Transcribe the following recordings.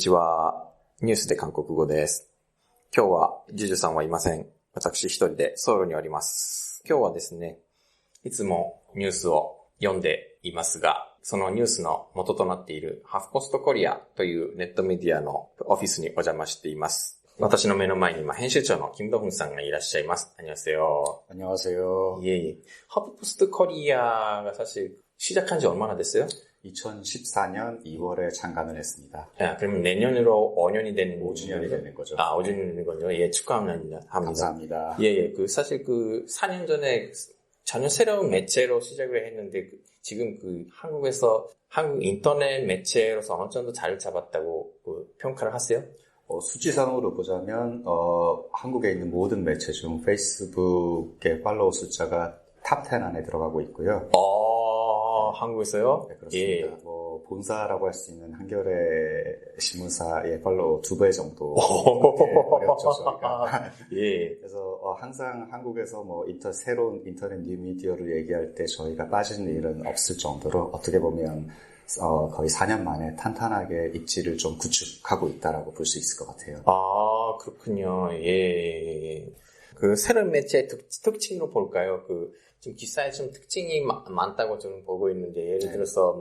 にちは。ニュースで韓国語です。今日はジュジュさんはいません。私一人でソウルにおります。今日はですね、いつもニュースを読んでいますが、そのニュースの元となっているハフポストコリアというネットメディアのオフィスにお邪魔しています。私の目の前に今編集長のキムドフンさんがいらっしゃいます。안녕하세요。안녕하세요。 예. 하프포스트 코리아가 사실 시작한 지 얼마나 됐어요? 2014년 2월에 창간을 했습니다. 야, 그러면 내년으로 5년이 되는 5주년이 되는 거죠. 5주년이 되는 거죠. 예, 축하합니다. 감사합니다. 예. 사실 4년 전에 전혀 새로운 매체로 시작을 했는데 지금 한국에서 한국 인터넷 매체로서 어느 정도 자리를 잡았다고 평가를 하세요? 수치상으로 보자면 한국에 있는 모든 매체 중 페이스북의 팔로워 숫자가 탑 10 안에 들어가고 있고요. 한국에서요? 네, 그렇습니다. 예. 본사라고 할 수 있는 한겨레 신문사의 팔로워 2배 정도 어렵죠, 저희가. 예. 그래서 항상 한국에서 새로운 인터넷 뉴미디어를 얘기할 때 저희가 빠지는 일은 없을 정도로 어떻게 보면 거의 4년 만에 탄탄하게 입지를 좀 구축하고 있다라고 볼 수 있을 것 같아요. 그렇군요. 예. 새로운 매체의 특징으로 볼까요? 지금 기사에 좀 특징이 많다고 저는 보고 있는데, 예를 들어서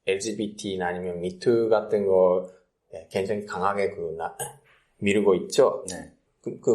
LGBT나 아니면 미투 같은 거 굉장히 강하게 미루고 있죠? 네.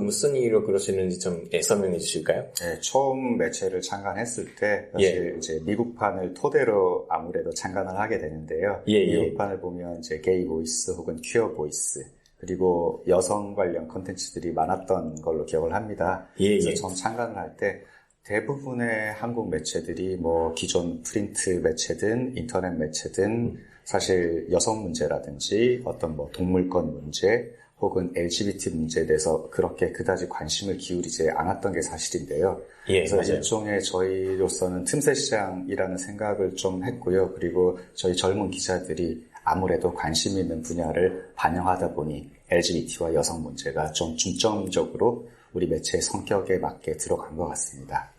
무슨 이유로 그러시는지 좀 설명해 주실까요? 네, 처음 매체를 창간했을 때 사실 이제 미국판을 토대로 아무래도 창간을 하게 되는데요. 미국판을 보면 이제 게이 보이스 혹은 퀴어 보이스 그리고 여성 관련 콘텐츠들이 많았던 걸로 기억을 합니다. 그래서 처음 창간을 할 때 대부분의 한국 매체들이 기존 프린트 매체든 인터넷 매체든 사실 여성 문제라든지 어떤 동물권 문제 혹은 LGBT 문제에 대해서 그렇게 그다지 관심을 기울이지 않았던 게 사실인데요. 그래서 맞아요. 일종의 저희로서는 틈새 시장이라는 생각을 좀 했고요. 그리고 저희 젊은 기자들이 아무래도 관심 있는 분야를 반영하다 보니 LGBT와 여성 문제가 좀 중점적으로 우리 매체의 성격에 맞게 들어간 것 같습니다.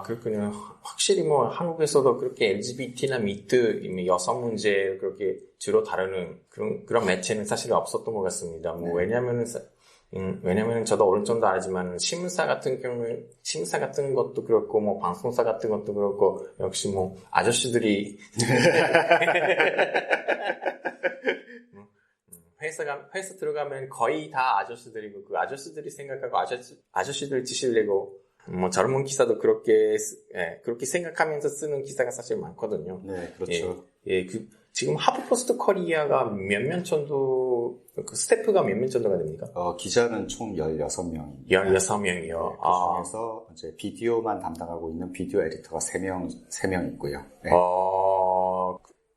그렇군요. 확실히 한국에서도 그렇게 LGBT나 미투, 여성 문제를 그렇게 주로 다루는 그런 매체는 사실 없었던 것 같습니다. 네. 왜냐면은 저도 어느 정도 알지만 신문사 같은 것도 그렇고 방송사 같은 것도 그렇고 역시 아저씨들이 회사 들어가면 거의 다 아저씨들이고 그 아저씨들이 생각하고 아저씨들 지시를 내고 젊은 기사도 그렇게 생각하면서 쓰는 기사가 사실 많거든요. 네, 그렇죠. 지금 하프포스트 코리아가 몇 명 정도, 스태프가 몇 명 정도가 됩니까? 기자는 총 16명입니다. 16명이요. 네, 그 중에서 이제 비디오만 담당하고 있는 비디오 에디터가 3명 있고요. 네.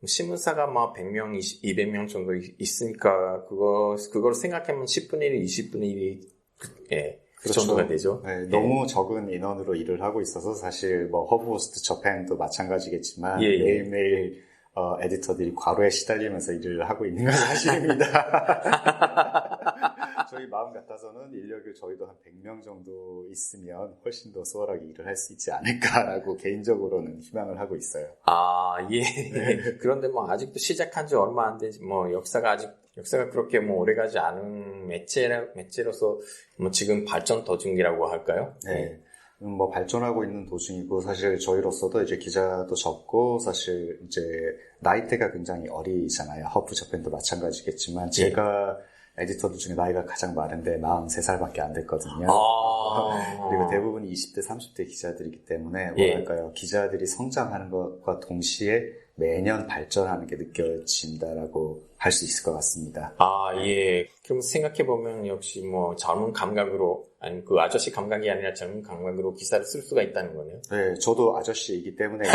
신문사가 100명, 200명 정도 있으니까, 그걸 생각하면 10분의 1, 20분의 1이, 그 정도가 되죠. 네, 너무 적은 인원으로 일을 하고 있어서 사실 허브포스트 저펜도 마찬가지겠지만 매일매일 에디터들이 과로에 시달리면서 일을 하고 있는 건 사실입니다. 저희 마음 같아서는 인력을 저희도 한 100명 정도 있으면 훨씬 더 수월하게 일을 할 수 있지 않을까라고 개인적으로는 희망을 하고 있어요. 예. 그런데 아직도 시작한 지 얼마 안 되지, 역사가 그렇게 오래가지 않은 매체로서 지금 발전 도중이라고 할까요? 네. 발전하고 있는 도중이고, 사실 저희로서도 이제 기자도 적고, 사실 이제 나이대가 굉장히 어리잖아요. 허브 저펜도 마찬가지겠지만, 제가 에디터들 중에 나이가 가장 많은데 43살밖에 안 됐거든요. 그리고 대부분이 20대, 30대 기자들이기 때문에 기자들이 성장하는 것과 동시에 매년 발전하는 게 느껴진다라고 할 수 있을 것 같습니다. 그럼 생각해보면 역시 젊은 감각으로, 아니 아저씨 감각이 아니라 젊은 감각으로 기사를 쓸 수가 있다는 거네요. 네, 저도 아저씨이기 때문에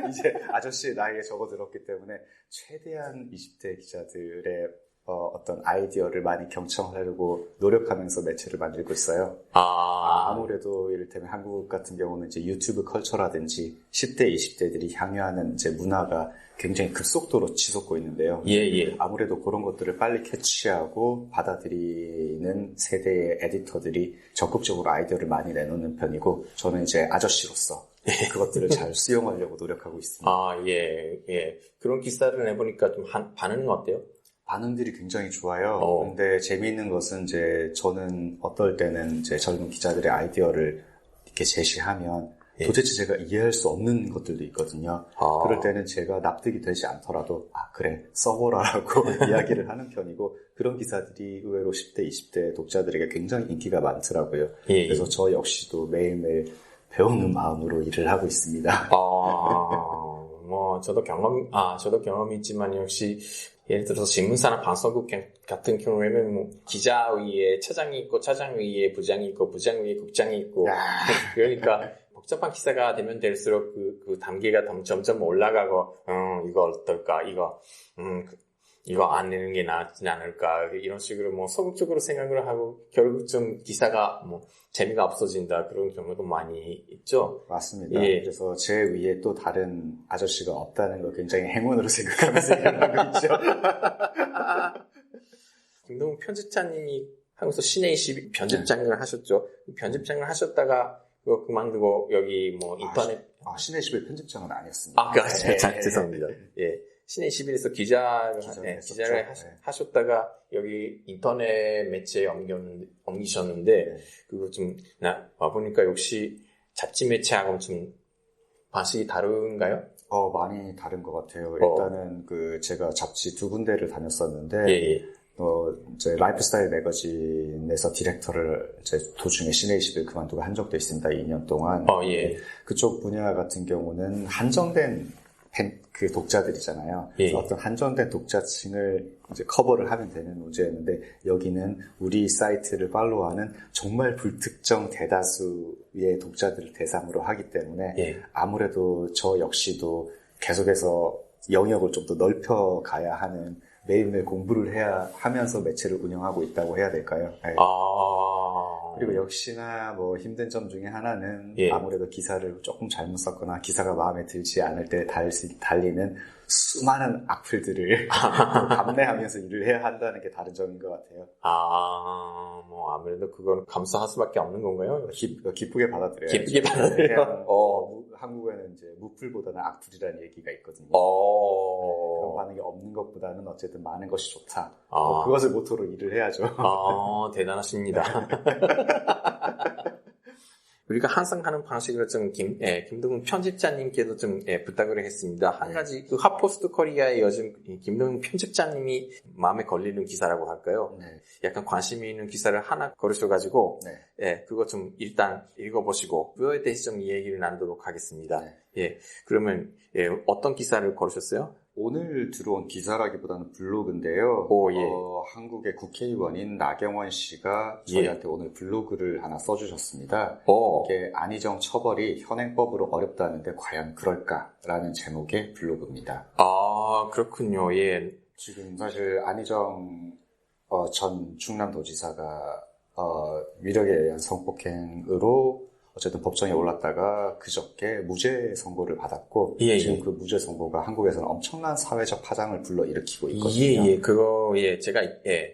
이제 아저씨의 나이에 접어들었기 때문에 최대한 20대 기자들의 어떤 아이디어를 많이 경청하려고 노력하면서 매체를 만들고 있어요. 아무래도 이를테면 한국 같은 경우는 이제 유튜브 컬처라든지 10대, 20대들이 향유하는 이제 문화가 굉장히 급속도로 치솟고 있는데요. 아무래도 그런 것들을 빨리 캐치하고 받아들이는 세대의 에디터들이 적극적으로 아이디어를 많이 내놓는 편이고, 저는 이제 아저씨로서 그것들을 잘 수용하려고 노력하고 있습니다. 그런 기사를 내보니까 좀 반응은 어때요? 반응들이 굉장히 좋아요. 근데 재미있는 것은 이제 저는 어떨 때는 이제 젊은 기자들의 아이디어를 이렇게 제시하면 도대체 제가 이해할 수 없는 것들도 있거든요. 그럴 때는 제가 납득이 되지 않더라도 그래 써보라라고 이야기를 하는 편이고 그런 기사들이 의외로 10대, 20대 독자들에게 굉장히 인기가 많더라고요. 그래서 저 역시도 매일매일 배우는 마음으로 일을 하고 있습니다. 저도 경험이 있지만 역시 예를 들어서 신문사나 방송국 같은 경우에는 뭐 기자 위에 차장이 있고 차장 위에 부장이 있고 부장 위에 국장이 있고 그러니까 복잡한 기사가 되면 될수록 그 단계가 점점 올라가고 이거 어떨까 이거 안 내는 게 낫지 않을까 이런 식으로 뭐 소극적으로 생각을 하고 결국 좀 기사가 뭐 재미가 없어진다 그런 경우도 많이 있죠. 맞습니다. 그래서 제 위에 또 다른 아저씨가 없다는 걸 굉장히 행운으로 생각하면서 일을 하고 있죠. 김동훈 편집자님이 한국에서 신의21 편집장을 하셨죠. 편집장을 하셨다가 그만두고 여기 뭐 인터넷 신의21 편집장은 아니었습니다. 죄송합니다. 신의 21에서 기자를 하셨다가 여기 인터넷 매체에 옮기셨는데 그거 좀 와보니까 역시 잡지 매체하고 좀 방식이 다른가요? 많이 다른 것 같아요. 일단은 제가 잡지 2군데를 다녔었는데 이제 라이프스타일 매거진에서 디렉터를 이제 도중에 신의 21 그만두고 한 적도 있습니다. 2년 동안. 그쪽 분야 같은 경우는 한정된 그 독자들이잖아요. 어떤 한정된 독자층을 이제 커버를 하면 되는 문제였는데 여기는 우리 사이트를 팔로우하는 정말 불특정 대다수의 독자들을 대상으로 하기 때문에 아무래도 저 역시도 계속해서 영역을 좀 더 넓혀 가야 하는 매일매일 공부를 해야 하면서 매체를 운영하고 있다고 해야 될까요? 그리고 역시나 뭐 힘든 점 중에 하나는 아무래도 기사를 조금 잘못 썼거나 기사가 마음에 들지 않을 때 달리는 수많은 악플들을 감내하면서 일을 해야 한다는 게 다른 점인 것 같아요. 뭐 아무래도 그건 감수할 수밖에 없는 건가요? 기쁘게 받아들여요. 기쁘게 받아들여요. 한국에는 이제 무플보다는 악플이라는 얘기가 있거든요. 그런 반응이 없는 것보다는 어쨌든 많은 것이 좋다. 그것을 모토로 일을 해야죠. 대단하십니다. 우리가 항상 하는 방식으로 좀 김동훈 편집자님께도 좀 부탁을 했습니다. 한 가지 핫포스트 코리아의 요즘 김동훈 편집자님이 마음에 걸리는 기사라고 할까요? 약간 관심이 있는 기사를 하나 고르셔가지고 그거 좀 일단 읽어보시고 그거에 대해서 좀 얘기를 나누도록 하겠습니다. 그러면 어떤 기사를 고르셨어요? 오늘 들어온 기사라기보다는 블로그인데요. 한국의 국회의원인 나경원 씨가 저희한테 오늘 블로그를 하나 써주셨습니다. 이게 안희정 처벌이 현행법으로 어렵다는데 과연 그럴까라는 제목의 블로그입니다. 그렇군요. 지금 사실 안희정 전 충남도지사가 위력에 의한 성폭행으로 어쨌든 법정에 올랐다가 그저께 무죄 선고를 받았고 지금 그 무죄 선고가 한국에서는 엄청난 사회적 파장을 불러일으키고 있거든요.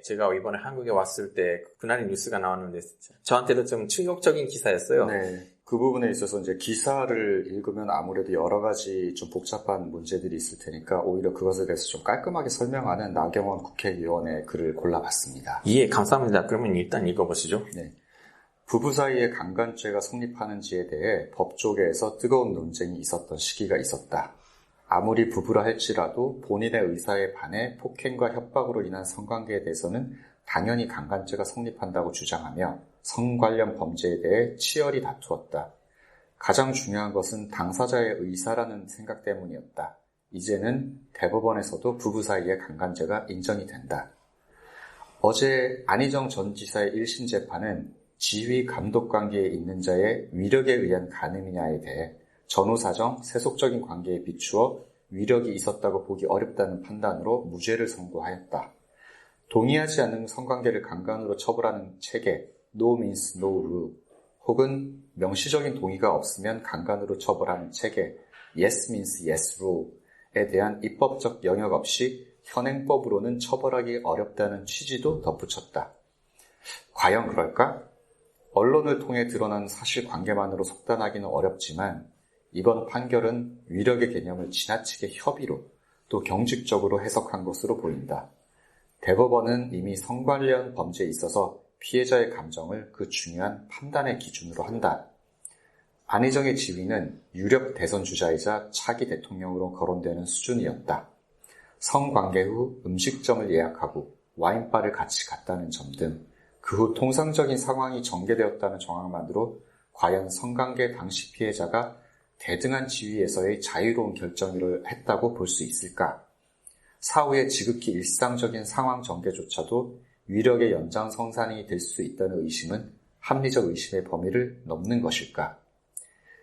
제가 이번에 한국에 왔을 때 그날의 뉴스가 나왔는데 저한테도 좀 충격적인 기사였어요. 그 부분에 있어서 이제 기사를 읽으면 아무래도 여러 가지 좀 복잡한 문제들이 있을 테니까 오히려 그것에 대해서 좀 깔끔하게 설명하는 나경원 국회의원의 글을 골라봤습니다. 감사합니다. 그러면 일단 읽어보시죠. 부부 사이에 강간죄가 성립하는지에 대해 법조계에서 뜨거운 논쟁이 있었던 시기가 있었다. 아무리 부부라 할지라도 본인의 의사에 반해 폭행과 협박으로 인한 성관계에 대해서는 당연히 강간죄가 성립한다고 주장하며 성 관련 범죄에 대해 치열히 다투었다. 가장 중요한 것은 당사자의 의사라는 생각 때문이었다. 이제는 대법원에서도 부부 사이에 강간죄가 인정이 된다. 어제 안희정 전 지사의 1심 재판은 지휘 감독 관계에 있는 자의 위력에 의한 간음이냐에 대해 전후사정, 세속적인 관계에 비추어 위력이 있었다고 보기 어렵다는 판단으로 무죄를 선고하였다. 동의하지 않는 성관계를 강간으로 처벌하는 체계 No means no rule 혹은 명시적인 동의가 없으면 강간으로 처벌하는 체계 Yes means yes rule에 대한 입법적 영역 없이 현행법으로는 처벌하기 어렵다는 취지도 덧붙였다. 과연 그럴까? 언론을 통해 드러난 사실관계만으로 속단하기는 어렵지만 이번 판결은 위력의 개념을 지나치게 협의로 또 경직적으로 해석한 것으로 보인다. 대법원은 이미 성 관련 범죄에 있어서 피해자의 감정을 그 중요한 판단의 기준으로 한다. 안희정의 지위는 유력 대선 주자이자 차기 대통령으로 거론되는 수준이었다. 성관계 후 음식점을 예약하고 와인바를 같이 갔다는 점 등 그 후 통상적인 상황이 전개되었다는 정황만으로 과연 성관계 당시 피해자가 대등한 지위에서의 자유로운 결정을 했다고 볼 수 있을까? 사후에 지극히 일상적인 상황 전개조차도 위력의 연장선상이 될 수 있다는 의심은 합리적 의심의 범위를 넘는 것일까?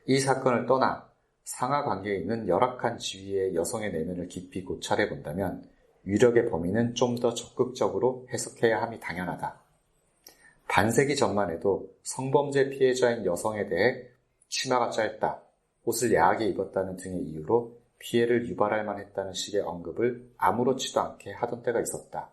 이 사건을 떠나 상하 관계에 있는 열악한 지위의 여성의 내면을 깊이 고찰해 본다면 위력의 범위는 좀 더 적극적으로 해석해야 함이 당연하다. 반세기 전만 해도 성범죄 피해자인 여성에 대해 치마가 짧다, 옷을 야하게 입었다는 등의 이유로 피해를 유발할 만했다는 식의 언급을 아무렇지도 않게 하던 때가 있었다.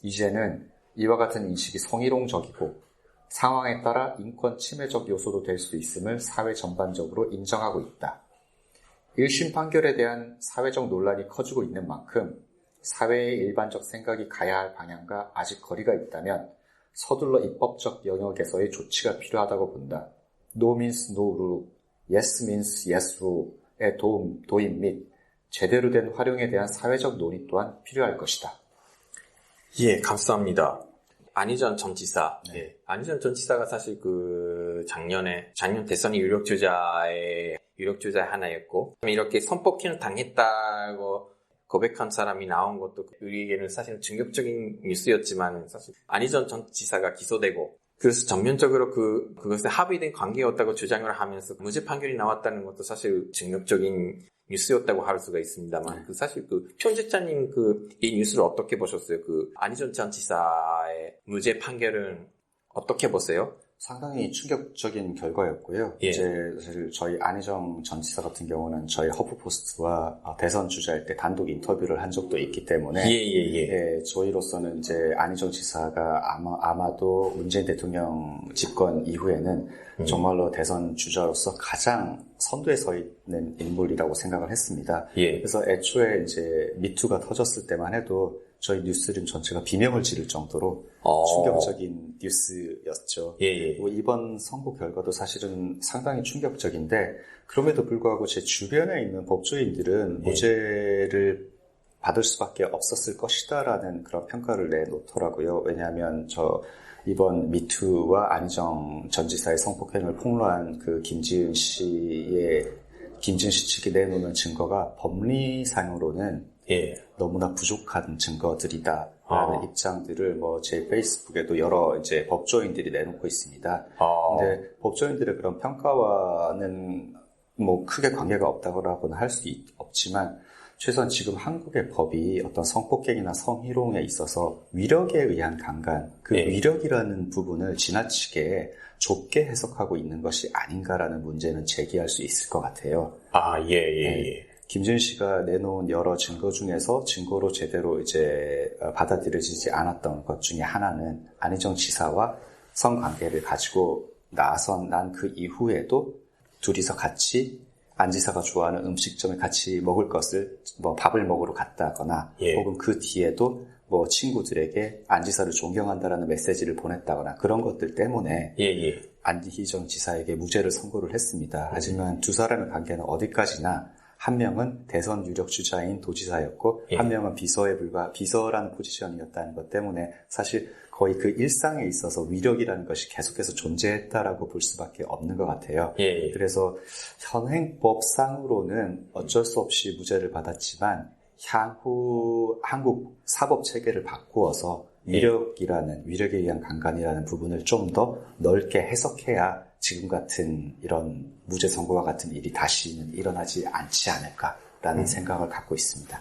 이제는 이와 같은 인식이 성희롱적이고 상황에 따라 인권 침해적 요소도 될 수 있음을 사회 전반적으로 인정하고 있다. 1심 판결에 대한 사회적 논란이 커지고 있는 만큼 사회의 일반적 생각이 가야 할 방향과 아직 거리가 있다면 서둘러 입법적 영역에서의 조치가 필요하다고 본다. No means no rule, yes means yes rule의 도입 및 제대로 된 활용에 대한 사회적 논의 또한 필요할 것이다. 예, 감사합니다. 안희정 전 지사. 네. 예, 안희정 전 지사가 사실 작년 대선이 유력 주자의 하나였고, 이렇게 성폭행을 당했다고 고백한 사람이 나온 것도 우리에게는 사실 충격적인 뉴스였지만, 사실 안희정 전 지사가 기소되고, 그래서 전면적으로 그것에 합의된 관계였다고 주장을 하면서 무죄 판결이 나왔다는 것도 사실 충격적인 뉴스였다고 할 수가 있습니다만, 사실 편집자님 이 뉴스를 어떻게 보셨어요? 안희정 전 지사의 무죄 판결은 어떻게 보세요? 상당히 충격적인 결과였고요. 예. 이제 사실 저희 안희정 전 지사 같은 경우는 저희 허프포스트와 대선 주자일 때 단독 인터뷰를 한 적도 있기 때문에 예, 저희로서는 이제 안희정 지사가 아마도 문재인 대통령 집권 이후에는 정말로 대선 주자로서 가장 선두에 서 있는 인물이라고 생각을 했습니다. 예. 그래서 애초에 이제 미투가 터졌을 때만 해도 저희 뉴스룸 전체가 비명을 지를 정도로 충격적인 뉴스였죠. 예. 그리고 이번 선고 결과도 사실은 상당히 충격적인데 그럼에도 불구하고 제 주변에 있는 법조인들은 무죄를 받을 수밖에 없었을 것이다라는 그런 평가를 내놓더라고요. 왜냐하면 이번 미투와 안희정 전 지사의 성폭행을 폭로한 김지은 씨 측이 내놓는 증거가 법리상으로는 너무나 부족한 증거들이다라는 입장들을 제 페이스북에도 여러 이제 법조인들이 내놓고 있습니다. 근데 법조인들의 그런 평가와는 크게 관계가 없다고는 할 수 없지만 최소한 지금 한국의 법이 어떤 성폭행이나 성희롱에 있어서 위력에 의한 강간, 위력이라는 부분을 지나치게 좁게 해석하고 있는 것이 아닌가라는 문제는 제기할 수 있을 것 같아요. 김준 씨가 내놓은 여러 증거 중에서 증거로 제대로 이제 받아들여지지 않았던 것 중에 하나는 안희정 지사와 성관계를 가지고 난 그 이후에도 둘이서 같이 안 지사가 좋아하는 음식점에 같이 먹을 것을 밥을 먹으러 갔다거나 혹은 그 뒤에도 친구들에게 안 지사를 존경한다라는 메시지를 보냈다거나 그런 것들 때문에 안희정 지사에게 무죄를 선고를 했습니다. 하지만 두 사람의 관계는 어디까지나 한 명은 대선 유력 주자인 도지사였고 한 명은 비서라는 포지션이었다는 것 때문에 사실 거의 그 일상에 있어서 위력이라는 것이 계속해서 존재했다라고 볼 수밖에 없는 것 같아요. 그래서 현행법상으로는 어쩔 수 없이 무죄를 받았지만 향후 한국 사법 체계를 바꾸어서 위력에 의한 강간이라는 부분을 좀 더 넓게 해석해야 지금 같은 이런 무죄 선고와 같은 일이 다시는 일어나지 않지 않을까라는 생각을 갖고 있습니다.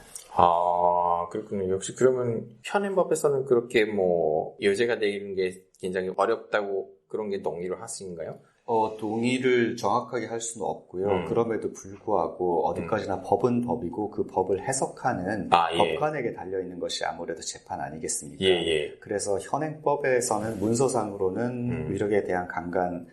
그렇군요. 역시 그러면 현행법에서는 그렇게 유죄가 되는 게 굉장히 어렵다고 그런 게 동의를 하시는가요? 동의를 정확하게 할 수는 없고요. 그럼에도 불구하고 어디까지나 법은 법이고 그 법을 해석하는 법관에게 달려있는 것이 아무래도 재판 아니겠습니까? 그래서 현행법에서는 문서상으로는 위력에 대한 강간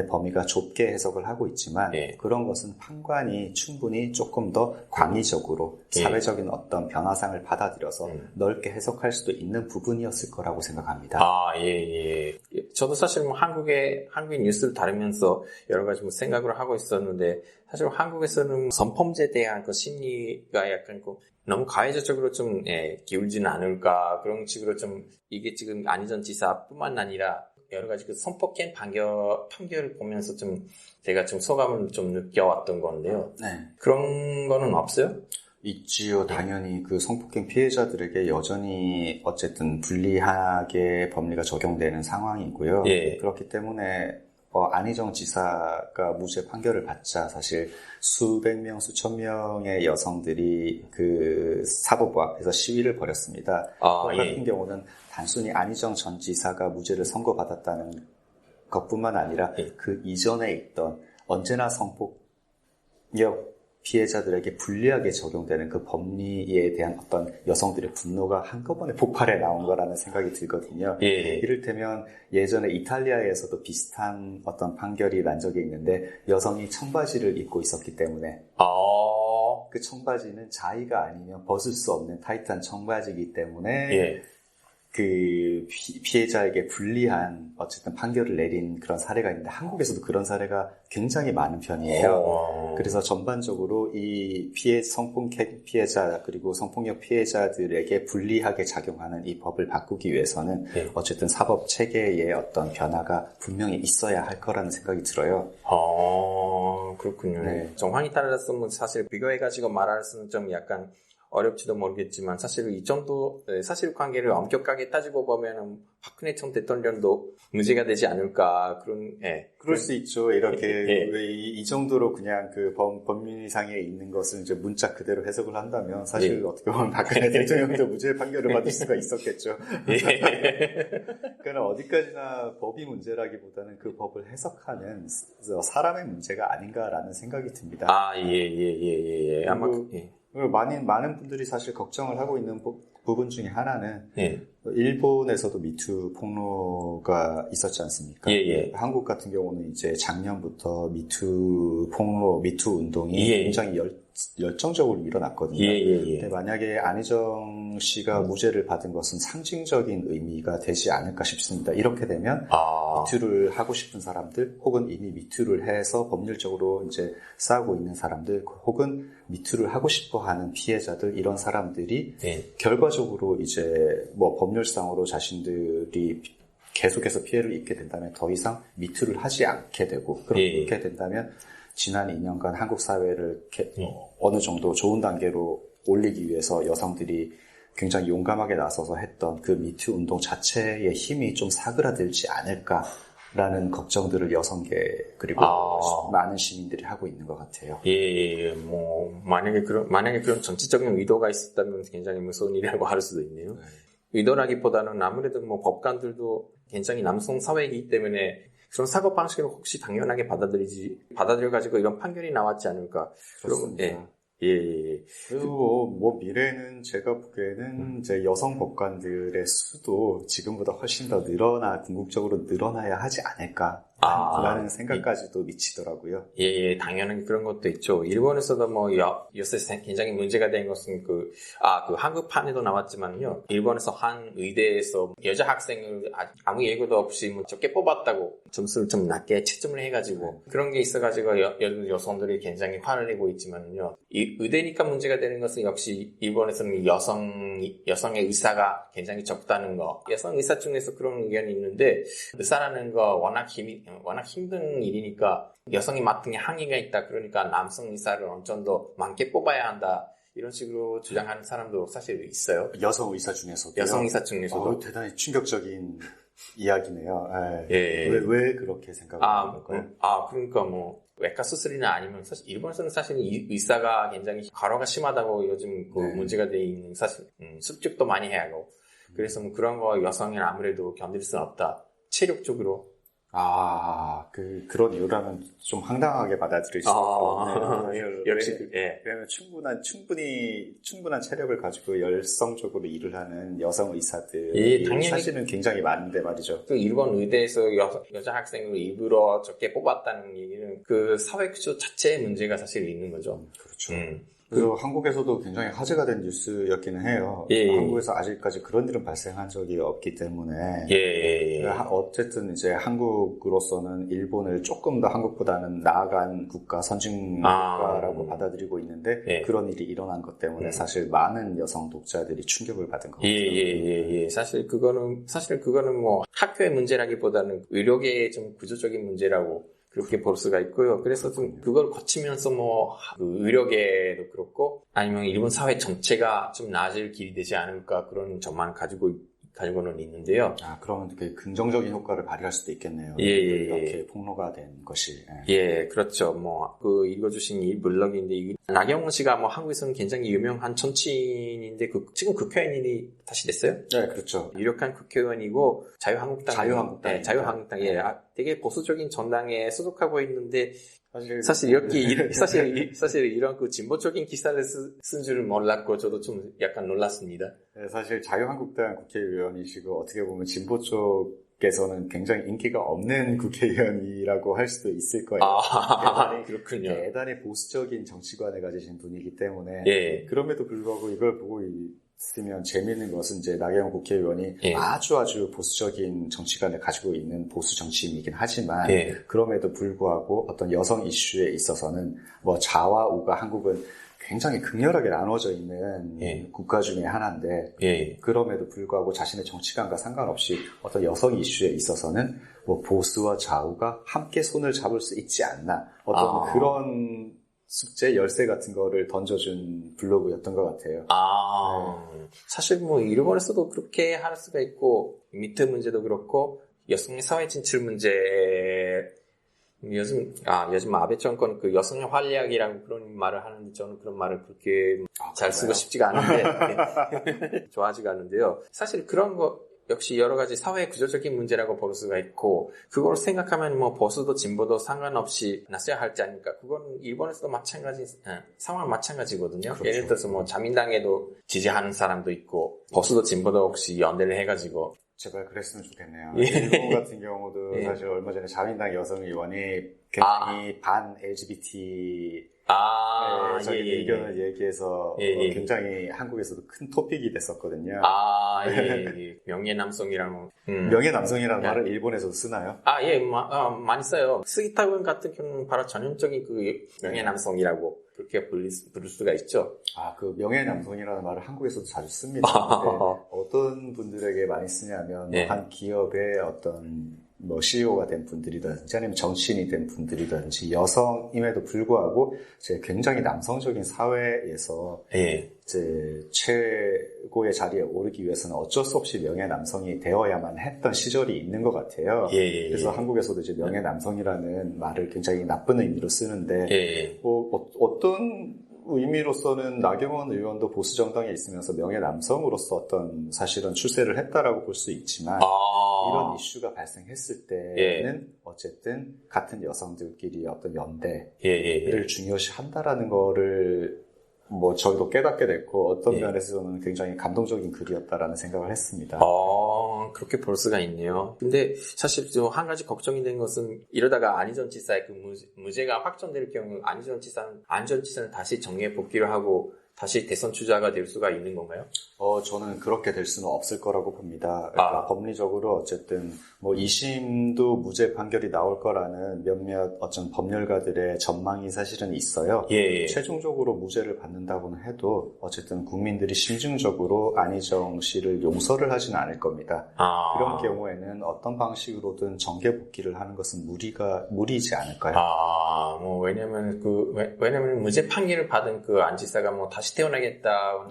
범위가 좁게 해석을 하고 있지만 예. 그런 것은 판관이 충분히 조금 더 광의적으로 예. 사회적인 어떤 변화상을 받아들여서 넓게 해석할 수도 있는 부분이었을 거라고 생각합니다. 아, 예. 저도 사실 뭐 한국의 뉴스를 다루면서 여러 가지 뭐 생각을 하고 있었는데, 사실 한국에서는 성범죄에 대한 그 심리가 약간 너무 가해자적으로 좀, 기울지는 않을까, 그런 식으로 좀, 이게 지금 안희정 지사뿐만 아니라, 여러 가지 그 성폭행 판결을 보면서 좀, 제가 좀 소감을 좀 느껴왔던 건데요. 네. 그런 거는 없어요? 있지요. 당연히 그 성폭행 피해자들에게 여전히 어쨌든 불리하게 법리가 적용되는 상황이고요. 예. 그렇기 때문에 안희정 지사가 무죄 판결을 받자 사실 수백 명, 수천 명의 여성들이 그 사법부 앞에서 시위를 벌였습니다. 그 같은 경우는 단순히 안희정 전 지사가 무죄를 선고받았다는 것뿐만 아니라 그 이전에 있던 언제나 성폭력 피해자들에게 불리하게 적용되는 그 법리에 대한 어떤 여성들의 분노가 한꺼번에 폭발해 나온 거라는 생각이 들거든요. 예. 이를테면 예전에 이탈리아에서도 비슷한 어떤 판결이 난 적이 있는데 여성이 청바지를 입고 있었기 때문에 그 청바지는 자의가 아니면 벗을 수 없는 타이트한 청바지이기 때문에 그 피해자에게 불리한 어쨌든 판결을 내린 그런 사례가 있는데 한국에서도 그런 사례가 굉장히 많은 편이에요. 그래서 전반적으로 이 성폭행 피해자 그리고 성폭력 피해자들에게 불리하게 작용하는 이 법을 바꾸기 위해서는 어쨌든 사법 체계의 어떤 변화가 분명히 있어야 할 거라는 생각이 들어요. 그렇군요. 네. 정황이 따라서 뭐 사실 비교해가지고 말할 수는 좀 약간 어렵지도 모르겠지만 사실 이 정도 사실관계를 엄격하게 따지고 보면은 박근혜 전 대통령도 문제가 되지 않을까 그런 그럴 수 있죠. 이렇게 왜 이 정도로 그냥 그 법리상에 있는 것을 이제 문자 그대로 해석을 한다면 사실 어떻게 보면 박근혜 대통령도 무죄 판결을 받을 수가 있었겠죠. 그러나 어디까지나 법이 문제라기보다는 그 법을 해석하는 사람의 문제가 아닌가라는 생각이 듭니다. 아마 많은 분들이 사실 걱정을 하고 있는 부분 중에 하나는 일본에서도 미투 폭로가 있었지 않습니까? 한국 같은 경우는 이제 작년부터 미투 폭로, 미투 운동이 굉장히 열정적으로 일어났거든요. 근데 만약에 안희정 씨가 무죄를 받은 것은 상징적인 의미가 되지 않을까 싶습니다. 이렇게 되면 미투를 하고 싶은 사람들, 혹은 이미 미투를 해서 법률적으로 이제 싸우고 있는 사람들, 혹은 미투를 하고 싶어하는 피해자들, 이런 사람들이 결과적으로 이제 뭐 법률상으로 자신들이 계속해서 피해를 입게 된다면 더 이상 미투를 하지 않게 되고, 그렇게 된다면 지난 2년간 한국 사회를 어느 정도 좋은 단계로 올리기 위해서 여성들이 굉장히 용감하게 나서서 했던 그 미투 운동 자체의 힘이 좀 사그라들지 않을까라는 걱정들을 여성계 그리고 많은 시민들이 하고 있는 것 같아요. 만약에 그런 정치적인 의도가 있었다면 굉장히 무서운 일이라고 할 수도 있네요. 의도라기보다는 아무래도 뭐 법관들도 굉장히 남성 사회이기 때문에 그런 사고 방식을 혹시 당연하게 받아들여가지고 이런 판결이 나왔지 않을까. 그렇습니다. 그리고 뭐 미래는 제가 보기에는 이제 여성 법관들의 수도 지금보다 훨씬 더 궁극적으로 늘어나야 하지 않을까. 라는 생각까지도 미치더라고요. 당연히 그런 것도 있죠. 일본에서도 뭐 요새 굉장히 문제가 된 것은 그 한국판에도 나왔지만요. 일본에서 한 의대에서 여자 학생을 아무 예고도 없이 뭐 적게 뽑았다고 점수를 좀 낮게 채점을 해가지고 그런 게 있어가지고 여성들이 굉장히 화를 내고 있지만요. 이 의대니까 문제가 되는 것은 역시 일본에서는 여성의 의사가 굉장히 적다는 거. 여성 의사 중에서 그런 의견이 있는데 의사라는 거 워낙 힘든 일이니까 여성이 맡은 게 한계가 있다. 그러니까 남성 의사를 어느 더 많게 뽑아야 한다. 이런 식으로 주장하는 사람도 사실 있어요. 여성 의사 중에서도. 대단히 충격적인 이야기네요. 왜 그렇게 생각하는 걸까요? 그러니까 뭐 외과 수술이나 아니면 사실 일본에서는 사실 의사가 굉장히 과로가 심하다고 요즘 문제가 돼 있는 사실 습직도 많이 해야 하고 그래서 뭐 그런 거 여성은 아무래도 견딜 수는 없다. 체력적으로 그런 이유라면 좀 황당하게 받아들일 수 있거든요. 역시, 왜냐면 충분한 체력을 가지고 열성적으로 일을 하는 여성 의사들이 당연히 사실은 굉장히 많은데 말이죠. 그 일본 의대에서 여자 학생을 일부러 적게 뽑았다는 얘기는 그 사회 구조 자체의 문제가 사실 있는 거죠. 그렇죠. 그래서 한국에서도 굉장히 화제가 된 뉴스였기는 해요. 한국에서 아직까지 그런 일은 발생한 적이 없기 때문에 어쨌든 이제 한국으로서는 일본을 조금 더 한국보다는 나아간 국가, 선진 국가라고 받아들이고 있는데 그런 일이 일어난 것 때문에 사실 많은 여성 독자들이 충격을 받은 것 같아요. 사실 그거는 뭐 학교의 문제라기보다는 의료계의 좀 구조적인 문제라고 그렇게 볼 수가 있고요. 그래서 좀 그걸 거치면서 뭐 의료계도 그렇고 아니면 일본 사회 전체가 좀 나아질 길이 되지 않을까 그런 전망을 가지고는 있는데요. 그러면 되게 긍정적인 효과를 발휘할 수도 있겠네요. 이렇게 폭로가 된 것이. 그렇죠. 뭐 읽어주신 이 블럭인데 나경원 씨가 뭐 한국에서는 굉장히 유명한 정치인인데 지금 국회의원이 다시 됐어요? 네, 그렇죠. 유력한 국회의원이고 자유한국당. 되게 보수적인 정당에 소속하고 있는데 사실 이런 그 진보적인 기사를 쓴 줄은 몰랐고 저도 좀 약간 놀랐습니다. 네, 사실 자유한국당 국회의원이시고 어떻게 보면 진보 쪽에서는 굉장히 인기가 없는 국회의원이라고 할 수도 있을 거예요. 그렇군요. 대단히 보수적인 정치관을 가지신 분이기 때문에 그럼에도 불구하고 이걸 보고 있으면 재미있는 것은 이제 나경원 국회의원이 아주 보수적인 정치관을 가지고 있는 보수 정치인이긴 하지만 그럼에도 불구하고 어떤 여성 이슈에 있어서는 뭐 좌와 우가 한국은 굉장히 극렬하게 나눠져 있는 국가 중에 하나인데 그럼에도 불구하고 자신의 정치관과 상관없이 어떤 여성 이슈에 있어서는 뭐 보수와 좌우가 함께 손을 잡을 수 있지 않나 어떤 그런 숙제, 열쇠 같은 거를 던져준 블로그였던 것 같아요. 사실 뭐 일본에서도 그렇게 할 수가 있고 미트 문제도 그렇고 여성의 사회 진출 문제 요즘 아베 정권 그 여성의 활약이라고 그런 말을 하는데 저는 그런 말을 그렇게 잘 쓰고 싶지가 않은데 좋아하지가 않는데요. 사실 그런 거 역시 여러 가지 사회 구조적인 문제라고 볼 수가 있고 그걸 생각하면 뭐 보수도 진보도 상관없이 나서야 할지 아닙니까? 그건 일본에서도 상황은 마찬가지거든요. 그렇죠. 예를 들어서 뭐 자민당에도 지지하는 사람도 있고 보수도 진보도 혹시 연대를 해가지고 제발 그랬으면 좋겠네요. 일본 같은 경우도 사실 얼마 전에 자민당 여성 의원이 굉장히 반 LGBT 자기 의견을 얘기해서 굉장히 한국에서도 큰 토픽이 됐었거든요. 명예남성이라는 명예남성이라는 말을 일본에서도 쓰나요? 많이 써요. 스기타군 같은 경우는 바로 전형적인 그 명예남성이라고 그렇게 부를 수가 있죠. 그 명예남성이라는 말을 한국에서도 자주 씁니다. 어떤 분들에게 많이 쓰냐면 한 기업의 어떤 CEO가 된 분들이든지 아니면 정치인이 된 분들이든지 여성임에도 불구하고 이제 굉장히 남성적인 사회에서 이제 최고의 자리에 오르기 위해서는 어쩔 수 없이 명예 남성이 되어야만 했던 시절이 있는 것 같아요. 그래서 한국에서도 이제 명예 남성이라는 말을 굉장히 나쁜 의미로 쓰는데 어떤 의미로서는 나경원 의원도 보수 정당에 있으면서 명예 남성으로서 어떤 사실은 출세를 했다라고 볼 수 있지만 이런 이슈가 발생했을 때는 어쨌든 같은 여성들끼리 어떤 연대를 중요시 한다라는 거를 뭐 저희도 깨닫게 됐고 어떤 면에서는 굉장히 감동적인 글이었다라는 생각을 했습니다. 그렇게 볼 수가 있네요. 근데 사실 좀 한 가지 걱정이 된 것은 이러다가 안희정 지사의 그 무죄가 확정될 경우 안희정 지사는 다시 정계 복귀를 하고 다시 대선 주자가 될 수가 있는 건가요? 저는 그렇게 될 수는 없을 거라고 봅니다. 그러니까 법리적으로 어쨌든 뭐 2심도 무죄 판결이 나올 거라는 몇몇 어떤 법률가들의 전망이 사실은 있어요. 최종적으로 무죄를 받는다고는 해도 어쨌든 국민들이 심증적으로 안희정 씨를 용서를 하지는 않을 겁니다. 그런 경우에는 어떤 방식으로든 정계 복귀를 하는 것은 무리이지 않을까요? 왜냐면 무죄 판결을 받은 그 안 지사가 뭐 다시 태어나겠다,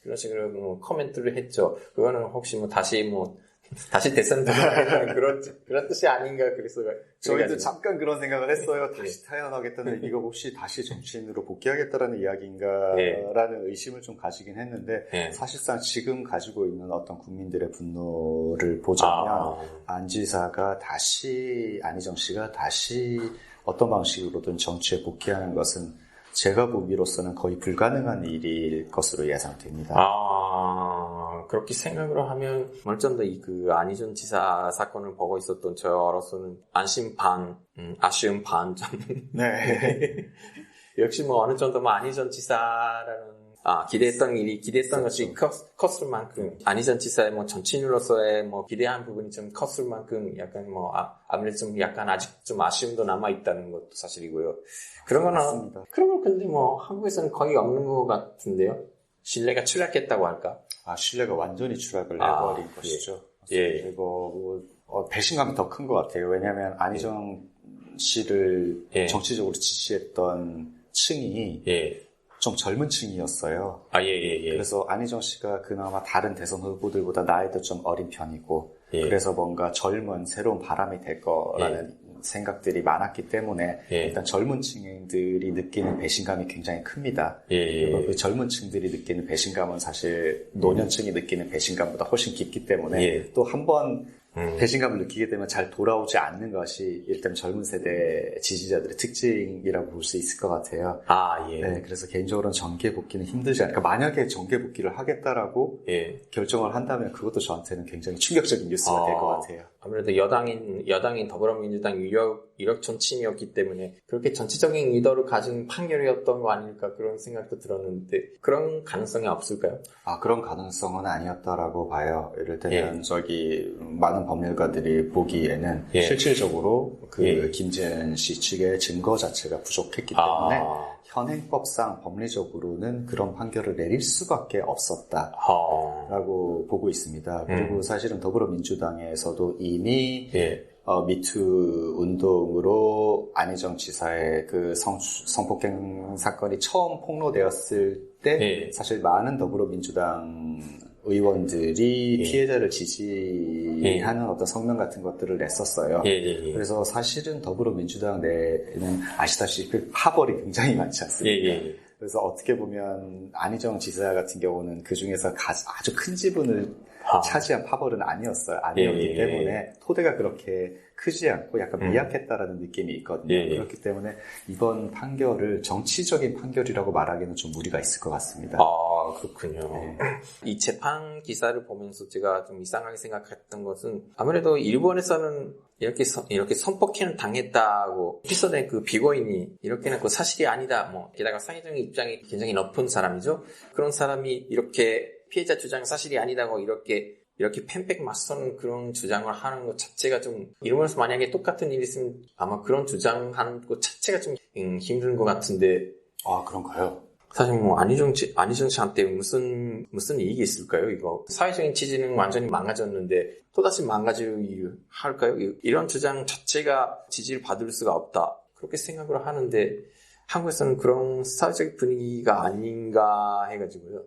그런 식으로 뭐 코멘트를 했죠. 그거는 혹시 뭐 다시 뭐 다시 대선 도전하겠다는 그런 뜻이 아닌가 그래서 저희도 잠깐 그런 생각을 했어요. 다시 태어나겠다는 이거 혹시 다시 정치인으로 복귀하겠다라는 이야기인가 라는 의심을 좀 가지긴 했는데 사실상 지금 가지고 있는 어떤 국민들의 분노를 보자면 안 지사가 다시 안희정 씨가 다시 어떤 방식으로든 정치에 복귀하는 것은 제가 보기로서는 거의 불가능한 일일 것으로 예상됩니다. 그렇게 생각을 하면 어느 정도 그 안희정 지사 사건을 보고 있었던 저로서는 안심 반, 아쉬움 반 좀. 네. 역시 뭐 어느 정도 뭐 안희정 지사라는 기대했던 것이 컸을 만큼 안희정 지사의 뭐 정치인으로서의 뭐 기대한 부분이 좀 컸을 만큼 약간 뭐 아무래도 좀 약간 아직 좀 아쉬움도 남아 있다는 것도 사실이고요. 그런 건 근데 뭐 한국에서는 거의 없는 것 같은데요. 신뢰가 추락했다고 할까? 신뢰가 완전히 추락을 해버린 것이죠. 그리고 배신감이 더 큰 것 같아요. 왜냐하면 안희정 씨를 정치적으로 지지했던 층이 좀 젊은 층이었어요. 그래서 안희정 씨가 그나마 다른 대선 후보들보다 나이도 좀 어린 편이고, 그래서 뭔가 젊은 새로운 바람이 될 거라는 생각들이 많았기 때문에 일단 젊은 층들이 느끼는 배신감이 굉장히 큽니다. 그리고 그 젊은 층들이 느끼는 배신감은 사실 노년층이 느끼는 배신감보다 훨씬 깊기 때문에 또 한 번 배신감을 느끼게 되면 잘 돌아오지 않는 것이 일단 젊은 세대 지지자들의 특징이라고 볼 수 있을 것 같아요. 네, 그래서 개인적으로는 정계 복귀는 힘들지 않을까. 만약에 정계 복귀를 하겠다라고 결정을 한다면 그것도 저한테는 굉장히 충격적인 뉴스가 될 것 같아요. 아무래도 여당인 더불어민주당 유력 정치인이었기 때문에 그렇게 전체적인 의도를 가진 판결이었던 거 아닐까 그런 생각도 들었는데 그런 가능성이 없을까요? 그런 가능성은 아니었다라고 봐요. 예를 들면 많은 법률가들이 보기에는 실질적으로 김재현 씨 측의 증거 자체가 부족했기 때문에 현행법상 법리적으로는 그런 판결을 내릴 수밖에 없었다라고 보고 있습니다. 그리고 사실은 더불어민주당에서도 이미 미투 운동으로 안희정 지사의 그 성폭행 사건이 처음 폭로되었을 때 사실 많은 더불어민주당 의원들이 피해자를 지지하는 어떤 성명 같은 것들을 냈었어요. 그래서 사실은 더불어민주당 내에는 아시다시피 파벌이 굉장히 많지 않습니까? 그래서 어떻게 보면 안희정 지사 같은 경우는 그 중에서 아주 큰 지분을 차지한 파벌은 아니었기 때문에 토대가 그렇게 크지 않고 약간 미약했다라는 느낌이 있거든요. 그렇기 때문에 이번 판결을 정치적인 판결이라고 말하기는 좀 무리가 있을 것 같습니다. 그렇군요. 이 재판 기사를 보면서 제가 좀 이상하게 생각했던 것은 아무래도 일본에서는 이렇게 성폭행을 당했다고 피서된 그 비고인이 이렇게는 그 사실이 아니다. 게다가 사회적인 입장이 굉장히 높은 사람이죠. 그런 사람이 이렇게 피해자 주장이 사실이 아니다고 이렇게 팽팽 맞서는 그런 주장을 하는 것 자체가 좀 일본에서 만약에 똑같은 일이 있으면 아마 그런 주장하는 것 자체가 좀 힘든 것 같은데. 그런가요? 사실 안희정 씨한테 무슨 이익이 있을까요? 이거 사회적인 지지는 완전히 망가졌는데 또다시 망가질 이유 할까요? 이런 주장 자체가 지지를 받을 수가 없다. 그렇게 생각을 하는데 한국에서는 그런 사회적 분위기가 아닌가 해가지고요.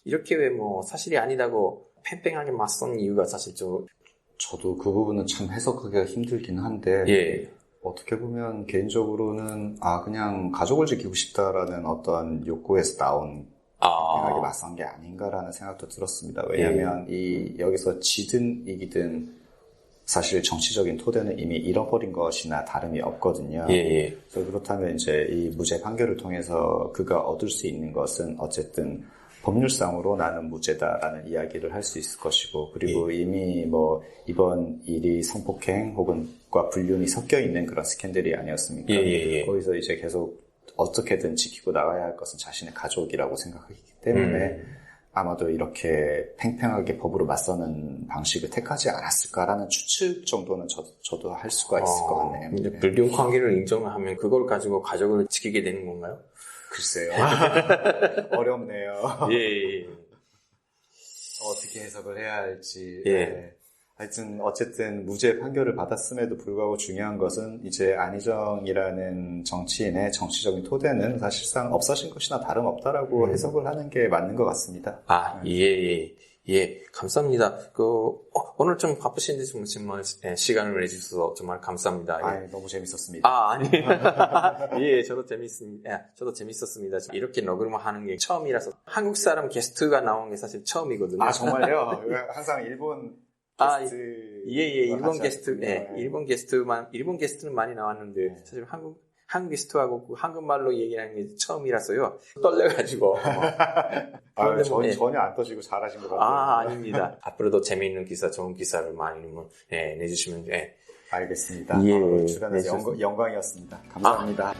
이렇게 왜 사실이 아니다고 팽팽하게 맞선 이유가 사실 저도 그 부분은 참 해석하기가 힘들긴 한데 어떻게 보면 개인적으로는 그냥 가족을 지키고 싶다라는 어떤 욕구에서 나온 팽팽하게 맞선 게 아닌가라는 생각도 들었습니다. 왜냐하면 여기서 지든 이기든 사실 정치적인 토대는 이미 잃어버린 것이나 다름이 없거든요. 그래서 그렇다면 이제 이 무죄 판결을 통해서 그가 얻을 수 있는 것은 어쨌든 법률상으로 나는 무죄다라는 이야기를 할 수 있을 것이고, 그리고 이미 이번 일이 성폭행 혹은과 불륜이 섞여 있는 그런 스캔들이 아니었습니까? 거기서 이제 계속 어떻게든 지키고 나가야 할 것은 자신의 가족이라고 생각하기 때문에 아마도 이렇게 팽팽하게 법으로 맞서는 방식을 택하지 않았을까라는 추측 정도는 저도 할 수가 있을 것 같네요. 근데 불륜 관계를 인정하면 그걸 가지고 가족을 지키게 되는 건가요? 글쎄요. 어렵네요. 어떻게 해석을 해야 할지. 하여튼 어쨌든 무죄 판결을 받았음에도 불구하고 중요한 것은 이제 안희정이라는 정치인의 정치적인 토대는 사실상 없어진 것이나 다름없다라고 해석을 하는 게 맞는 것 같습니다. 예, 감사합니다. 오늘 좀 바쁘신데 정말 시간을 내주셔서 정말 감사합니다. 예. 너무 재밌었습니다. 아니. 예, 저도 재밌었습니다. 이렇게 녹음을 하는 게 처음이라서 한국 사람 게스트가 나온 게 사실 처음이거든요. 아, 정말요? 항상 일본 게스트. 일본 게스트, 일본 게스트는 많이 나왔는데, 사실 한국 게스트하고 한국말로 얘기하는 게 처음이라서요. 떨려가지고. 전혀 안 떠지고 잘하신 것 같아요. 아닙니다. 앞으로도 재미있는 기사, 좋은 기사를 많이 내주시면, 알겠습니다. 예. 주변에서 영광이었습니다. 감사합니다.